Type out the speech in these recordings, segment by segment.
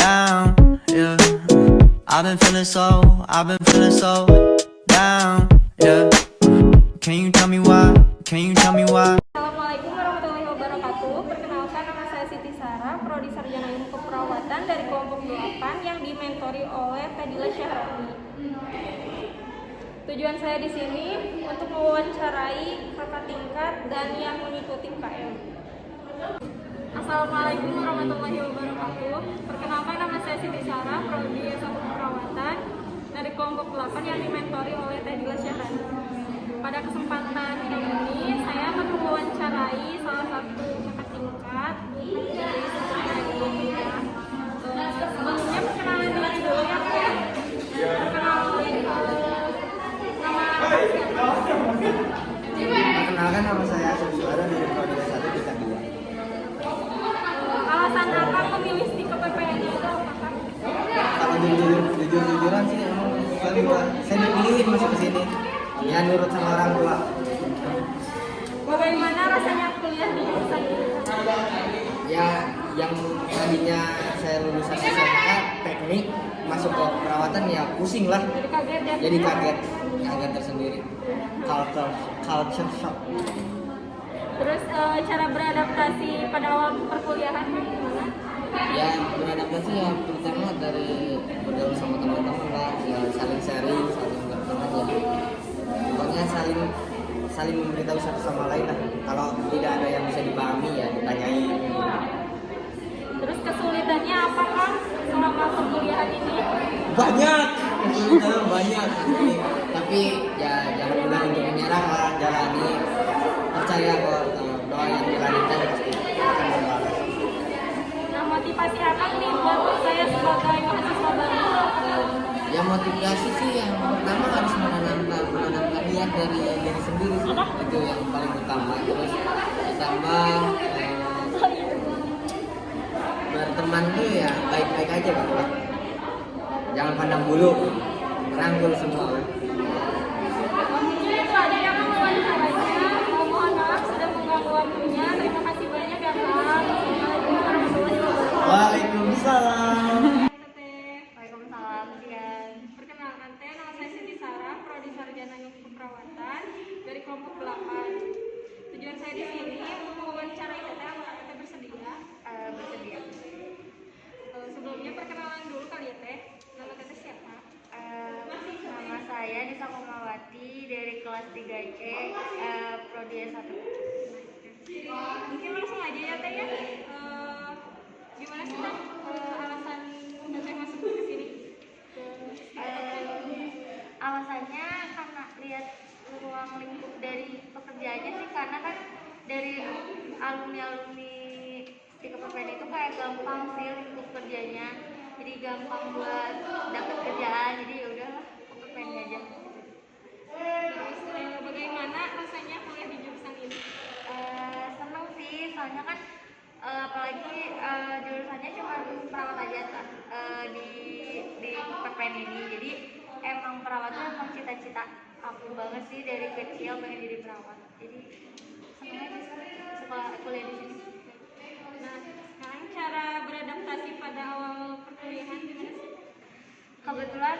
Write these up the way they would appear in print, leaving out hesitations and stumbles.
down, yeah. I've been feeling so down, yeah. Can you tell me why? Can you tell me why? Assalamualaikum warahmatullahi wabarakatuh. Perkenalkan, nama saya Siti Sarah, Prodi Sarjana Ilmu Keperawatan dari kelompok 8 yang dimentori oleh Fadila Syahrani. Tujuan saya di sini untuk mewawancarai kakak tingkat dan yang mengikuti KM. Assalamualaikum warahmatullahi wabarakatuh. Perkenalkan, nama saya Siti Sarah, Prodi S1 Keperawatan dari kelompok 8 yang dimentori oleh Fadila Syahrani. Pada kesempatan ini saya akan mewawancarai salah satu kakak tingkat dari sekolah. Sebelumnya perkenalan diri dulu ya, Pak. Perkenalkan, nama saya Suara dari Prodi S1 Tingkat 2. Alasan apa memilih di KPPN itu apakah? Kalau jujur-jujuran sih emang saya dipilihin masuk ke sini. Ya nurut sama orang tua. Bagaimana rasanya kuliah di jurusan ini? Ya yang tadinya saya lulusan SMK teknik masuk ke perawatan ya pusing lah. Jadi kaget ya? Jadi kaget tersendiri. Culture shock. Terus cara beradaptasi pada awal perkuliahan gimana? Ya beradaptasi ya pertama dari bergaul sama teman-teman lah, ya saling sharing, saling berteman ya. Pokoknya saling memberitahu satu sama lain lah. Kalau tidak ada yang bisa dipahami ya ditanyain. Terus kesulitannya apakah selama perkuliahan ini? Banyak, kesulitan banyak. Tapi ya jangan mudah untuk menyerah lah, jalani. Percaya kok doa yang dilanjutkan pasti akan berbalas. Nah, motivasi apa nih buat saya sebagai mahasiswa baru? Ya motivasi sih yang pertama harus menanamkan niat dari diri sendiri sih. Itu yang paling utama. Terus ditambah berteman tuh ya baik-baik aja Pak. Jangan pandang bulu, rangkul semua. Mungkin itu aja yang mewawancarainya. Mohon maaf sudah mengganggu waktunya. Terima kasih banyak ya, Pak. Assalamualaikum warahmatullahi wabarakatuh. Waalaikumsalam. Waalaikumsalam. Perkenalkan, nama saya Siti Sarah, Prodi Sarjana Ilmu Keperawatan dari kelompok 8. Tujuan saya di sini untuk mewawancarai Teteh. Apakah Teteh bersedia? Bersedia. Sebelumnya perkenalan dulu kali ya, Teh. Nama Teteh siapa? Nama saya Nisa Komawati dari kelas 3C, Prodi S1. Mungkin langsung aja ya, Teh ya. Gimana sih, Teh, alasan Teteh masuk ke sini? Alasannya karena lihat ruang lingkup dari pekerjaannya sih, karena kan dari alumni di KPPN itu kayak gampang sih lingkup kerjanya, jadi gampang buat dapet kerjaan, jadi ya udahlah KPPN aja. Terus bagaimana rasanya kuliah di jurusan ini? Seneng sih, soalnya kan apalagi jurusannya cuma perawat aja kan, di KPPN ini, jadi emang perawat tuh emang cita-cita aku banget sih, dari kecil pengen jadi perawat, jadi seneng aja sih sekolah kuliah di sini. Nah, sekarang cara beradaptasi pada awal perkuliahan gimana sih? Kebetulan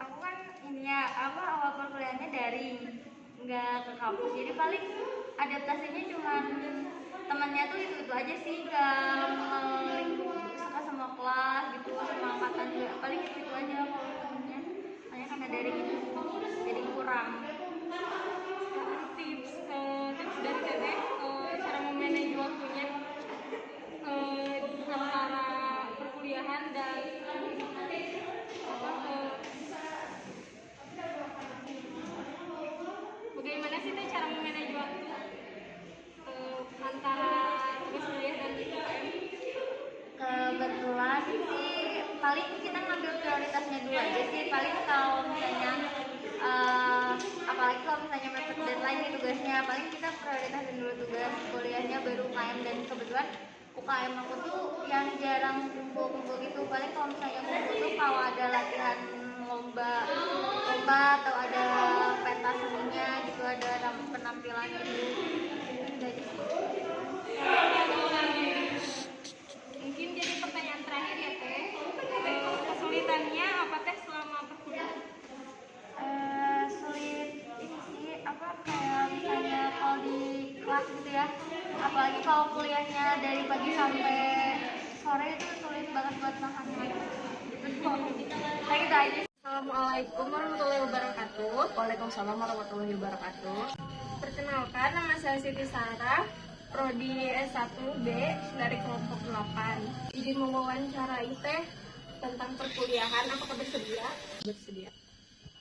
aku kan ini ya, awal perkuliahannya daring, nggak ke kampus, jadi paling adaptasinya cuma temannya tuh itu aja sih, nggak melingkup suka sama kelas gitu, sama angkatan juga, paling itu aja kalau temennya, hanya karena daring itu jadi kurang. Sekarang tips dari Teteh, cara memanage waktunya antara perkuliahan dan bagaimana sih Teh cara memanage waktu antara tugas kuliah dan UKM? Kebetulan sih paling kita ngambil prioritasnya dulu aja sih, paling kalau misalnya apalagi kalau misalnya mepet deadline nih tugasnya, paling kita prioritasin dulu tugas kuliahnya baru UKM. Dan kebetulan UKM aku tuh yang jarang kumpul-kumpul gitu, paling kalau misalnya kumpul tuh kalau ada latihan lomba atau ada pentas seninya gitu, ada penampilan gitu. Mungkin jadi pertanyaan Assalamualaikum warahmatullahi wabarakatuh. Waalaikumsalam warahmatullahi wabarakatuh. Perkenalkan, nama saya Siti Sarah, Prodi S1B dari kelompok 8. Izin mewawancarai teh tentang perkuliahan, apakah bersedia? Bersedia.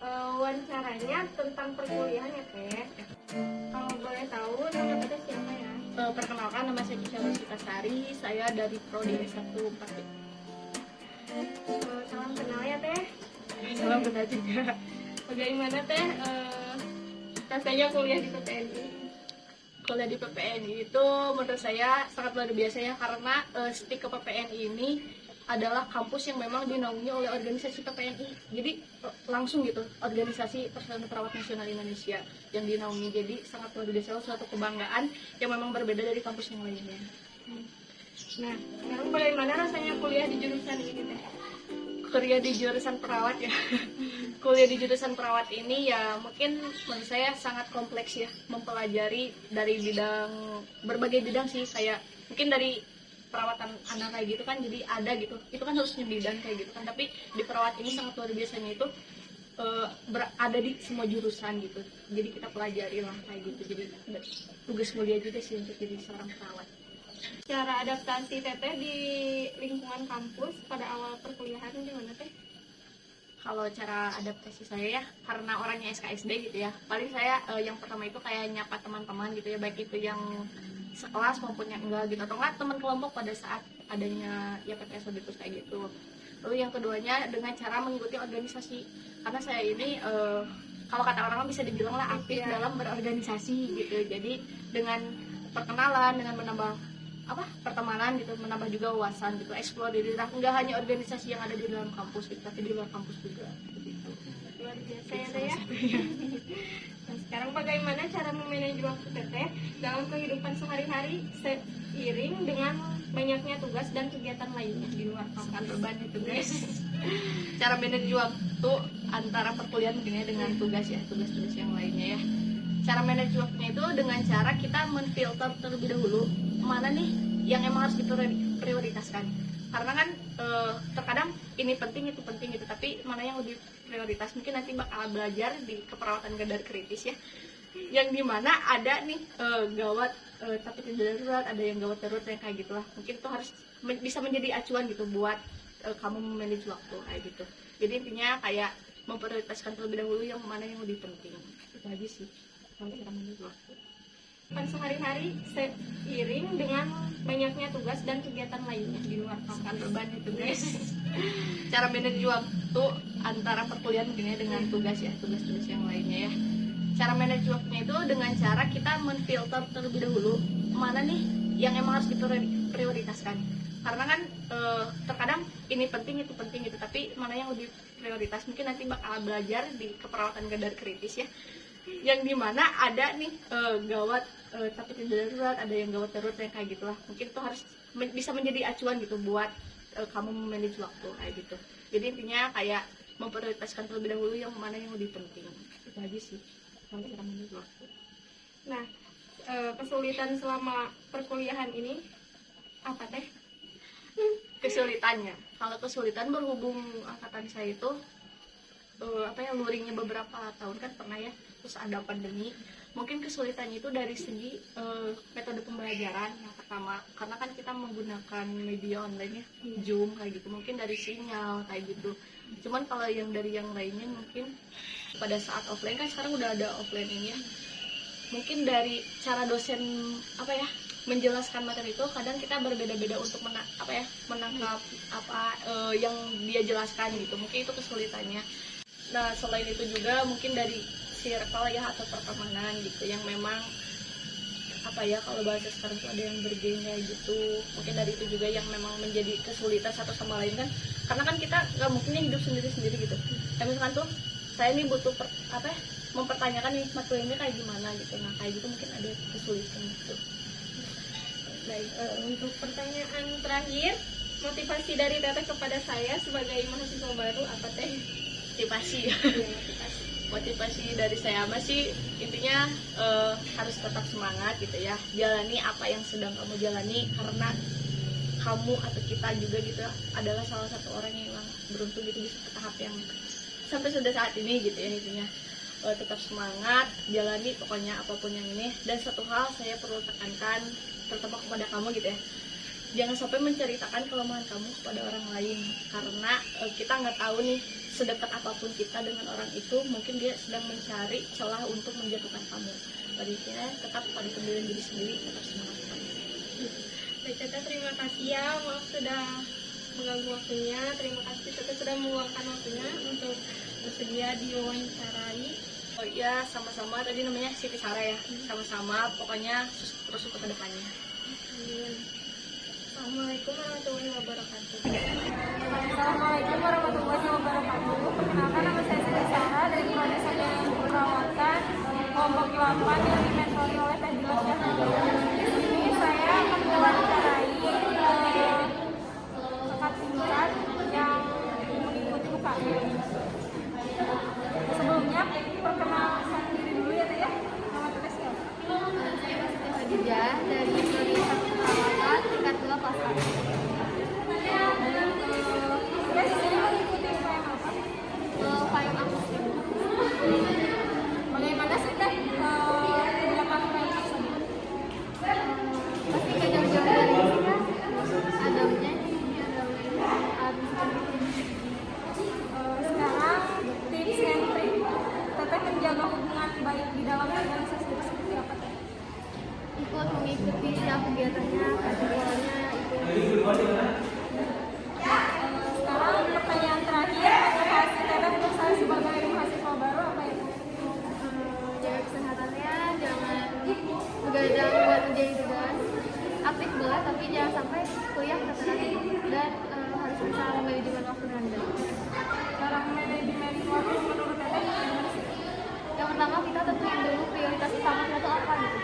Wawancaranya tentang perkuliahan ya teh. Kalau boleh tahu nama teh siapa ya? Perkenalkan, nama saya Kisha Rositasari, saya dari Prodi S1 4B. Salam kenal ya teh. Salam kenal juga. Bagaimana teh rasanya kuliah di PPNI? Kuliah di PPNI itu menurut saya sangat luar biasa ya, karena STIK ke PPNI ini adalah kampus yang memang dinaungi oleh organisasi PPNI. Jadi langsung gitu, organisasi Persatuan Perawat Nasional Indonesia yang dinaungi. Jadi sangat luar biasa, suatu kebanggaan yang memang berbeda dari kampus yang lainnya. Nah, sekarang bagaimana rasanya kuliah di jurusan ini teh? Kuliah di jurusan perawat ya. Kuliah di jurusan perawat ini ya mungkin menurut saya sangat kompleks ya, mempelajari dari berbagai bidang sih, kayak mungkin dari perawatan anak kayak gitu kan, jadi ada gitu, itu kan harusnya bidan kayak gitu kan, tapi di perawat ini sangat luar biasanya itu ada di semua jurusan gitu, jadi kita pelajari lah kayak gitu, jadi tugas mulia juga sih untuk jadi seorang perawat. Cara adaptasi teteh di lingkungan kampus pada awal perkuliahan gimana teh? Kalau cara adaptasi saya ya, karena orangnya SKSD gitu ya, paling saya yang pertama itu kayak nyapa teman-teman gitu ya, baik itu yang sekelas maupun yang enggak gitu, atau enggak teman kelompok pada saat adanya ya PPS terus kayak gitu. Lalu yang keduanya dengan cara mengikuti organisasi, karena saya ini kalau kata orang bisa dibilang lah aktif dalam berorganisasi gitu. Jadi dengan perkenalan, dengan menambah pertemanan gitu, menambah juga wawasan gitu, explore diri, enggak hanya organisasi yang ada di dalam kampus gitu, tapi di luar kampus juga gitu. Luar biasa ya teh ya. Nah, sekarang bagaimana cara memanage waktu teteh dalam kehidupan sehari-hari seiring dengan banyaknya tugas dan kegiatan lainnya di luar kampus? Beban itu guys. Cara manage waktu antara perkuliahan mungkin ya dengan tugas yang lainnya ya. Cara manage waktunya itu dengan cara kita menfilter terlebih dahulu mana nih yang emang harus diprioritaskan. Karena kan terkadang ini penting itu penting gitu, tapi mana yang lebih prioritas, mungkin nanti bakal belajar di keperawatan garda kritis ya, yang dimana ada nih gawat tapi tidak darurat, ada yang gawat darurat yang kayak gitulah, mungkin itu harus bisa menjadi acuan gitu buat kamu memanage waktu kayak gitu. Jadi intinya kayak memprioritaskan terlebih dahulu yang mana yang lebih penting, itu aja sih kalau cara manage waktu. Sehari-hari seiring dengan banyaknya tugas dan kegiatan lainnya di luar kampus. Beban itu guys. Cara manage waktu antara perkuliahan mungkin ya dengan tugas yang lainnya ya. Cara manage waktunya itu dengan cara kita menfilter terlebih dahulu mana nih yang emang harus diprioritaskan. Karena kan terkadang ini penting itu penting gitu, tapi mana yang lebih prioritas, mungkin nanti bakal belajar di keperawatan garda kritis ya, yang dimana ada nih gawat tapi tidak darurat, ada yang gawat darurat yang kayak gitulah, mungkin itu harus bisa menjadi acuan gitu buat kamu memanage waktu kayak gitu. Jadi intinya kayak memprioritaskan terlebih dahulu yang mana yang lebih penting, itu aja sih kalau cara manage waktu. Nah, kesulitan selama perkuliahan ini apa teh? Kesulitannya, kalau kesulitan berhubung angkatan saya itu luringnya beberapa tahun kan pernah ya, terus ada pandemi. Mungkin kesulitannya itu dari segi metode pembelajaran yang pertama, karena kan kita menggunakan media online ya, Zoom kayak gitu, mungkin dari sinyal kayak gitu. Cuman kalau yang dari yang lainnya mungkin pada saat offline kan sekarang udah ada offline ini ya, mungkin dari cara dosen menjelaskan materi itu kadang kita berbeda-beda untuk menangkap yang dia jelaskan gitu, mungkin itu kesulitannya. Nah selain itu juga mungkin dari circle ya atau pertemanan gitu yang memang kalau bahasa sekarang tuh ada yang bergeng kayak gitu, mungkin dari itu juga yang memang menjadi kesulitan satu sama lain kan, karena kan kita nggak mungkinnya hidup sendiri gitu. Misalkan tuh saya nih butuh mempertanyakan nih materinya kayak gimana gitu, nah kayak gitu mungkin ada kesulitan gitu. Baik, untuk pertanyaan terakhir, motivasi dari teteh kepada saya sebagai mahasiswa baru apa teh? Motivasi dari saya masih intinya harus tetap semangat gitu ya, jalani apa yang sedang kamu jalani, karena kamu atau kita juga gitu adalah salah satu orang yang memang beruntung gitu bisa ke tahap yang sampai sudah saat ini gitu ya intinya. Tetap semangat, jalani pokoknya apapun yang ini. Dan satu hal saya perlu tekankan, terutama kepada kamu gitu ya, jangan sampai menceritakan kelemahan kamu kepada orang lain, karena kita nggak tahu nih sedekat apapun kita dengan orang itu, mungkin dia sedang mencari celah untuk menjatuhkan kamu. Tadinya tetap pada pendirian diri sendiri, tetap semangat. Baik, Teteh, terima kasih ya, maaf sudah mengganggu waktunya. Terima kasih Teteh sudah meluangkan waktunya untuk bersedia diwawancarai. Oh iya, sama-sama. Tadi namanya Siti Sarah ya. Sama-sama. Pokoknya terus ke depannya. Assalamualaikum warahmatullahi wabarakatuh. Assalamualaikum warahmatullahi wabarakatuh. Perkenalkan, nama saya Siti Sarah dari Prodi Sarjana Perawatan kelompok 8 yang dimentori oleh Teh Dilas Syahrini. Di sini saya akan mewawancarai sekat singkat yang mengikuti UKM. Sebelumnya perkenalkan diri dulu ya Teh ya. Nama Teteh siapa? Khadijah dari Prodi Perawatan tingkat 2 kelas 1. Saya sini mengikuti UKM apa? Payung akustik. Bagaimana sih Teh melakukan UKM tersebut? Pasti gak jauh-jauh dari sini kan? Adabnya Sekarang tips and trik Teteh menjaga hubungan baik di dalam organisasi itu seperti apa Teh? ikut mengikuti setiap kegiatannya, jadwalnya itu. Sekarang pertanyaan terakhir, motivasi Teteh untuk saya sebagai mahasiswa baru apa ya Teh? Jaga kesehatannya, jangan begadang buat ujian juga. Aktif boleh, tapi jangan sampai kuliah keteteran dan harus bisa memanajemen waktu Anda. Cara manajemen waktu menurut Teteh gimana sih? Yang pertama kita tentuin dulu prioritas utama kita tuh apa gitu.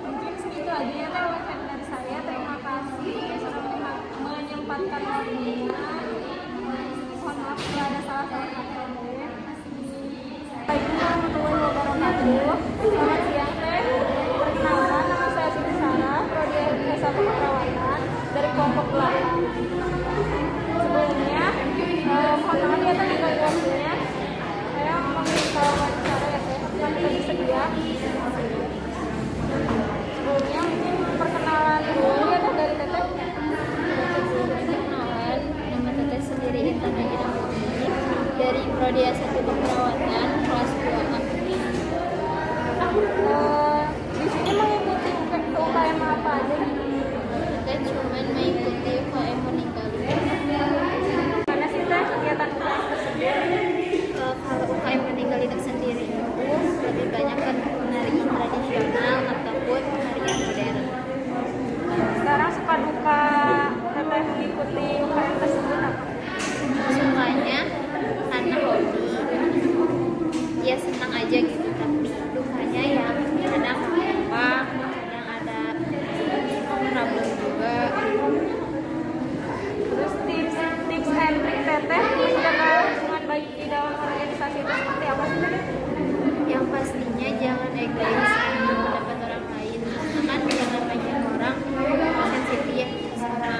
Mungkin segitu aja ya Teh wawancara dari saya. Terima kasih sudah menyempatkan waktunya. Mohon maaf bila ada salah-salah kata. Assalamualaikum warahmatullahi wabarakatuh. Selamat siang Teh. Perkenalkan, nama saya Siti Sarah, Prodi S1 Keperawatan dari kelompok 8. Sebelumnya, mohon maaf ya Teh diganggu waktunya. Saya meminta wawancara ya Teh. Apakah Teteh bersedia? Sebelumnya mungkin perkenalan dulu ya Teh dari Teteh. Perkenalan, nama Teteh sendiri Intan Najina Murni dari Prodi S1 Keperawatan kelas 2A. Di sini mengikuti UKM apa aja? Teteh cuman mengikuti UKM meninggal. Mana sih Teh kegiatan UKM tersebut? Kalau UKM meninggal itu sendiri itu lebih banyak kan penarian tradisional ataupun penarian modern. Sekarang suka duka Teteh mengikuti UKM tersebut apa? Sukanya karena hobi, ya senang aja gitu, tapi dukanya yang kadang apa, kadang ada problem juga. Terus tips and trik Teteh menjaga hubungan baik di dalam organisasi itu seperti apa sih Teh? Yang pastinya jangan egois sama pendapat orang lain, karena kan jangan banyak orang sensitif sama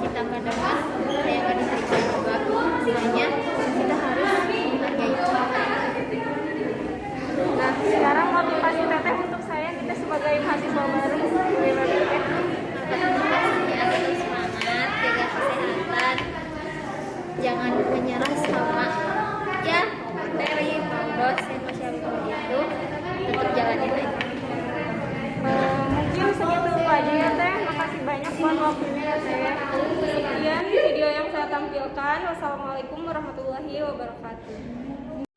kita kadang-kadang kayak gak diterima juga, makanya kita harus menghargai orang. Nah, sekarang motivasi Teteh untuk saya kita sebagai mahasiswa baru bagaimana Teteh? Motivasinya tetap semangat, jaga kesehatan, jangan menyerah sama ya materi dosen masyarakat itu, tetap jalanin aja. Mungkin segitu aja ya Teh. Makasih banyak buat waktunya ya Teh. Sekian video yang saya tampilkan. Wassalamualaikum warahmatullahi wabarakatuh.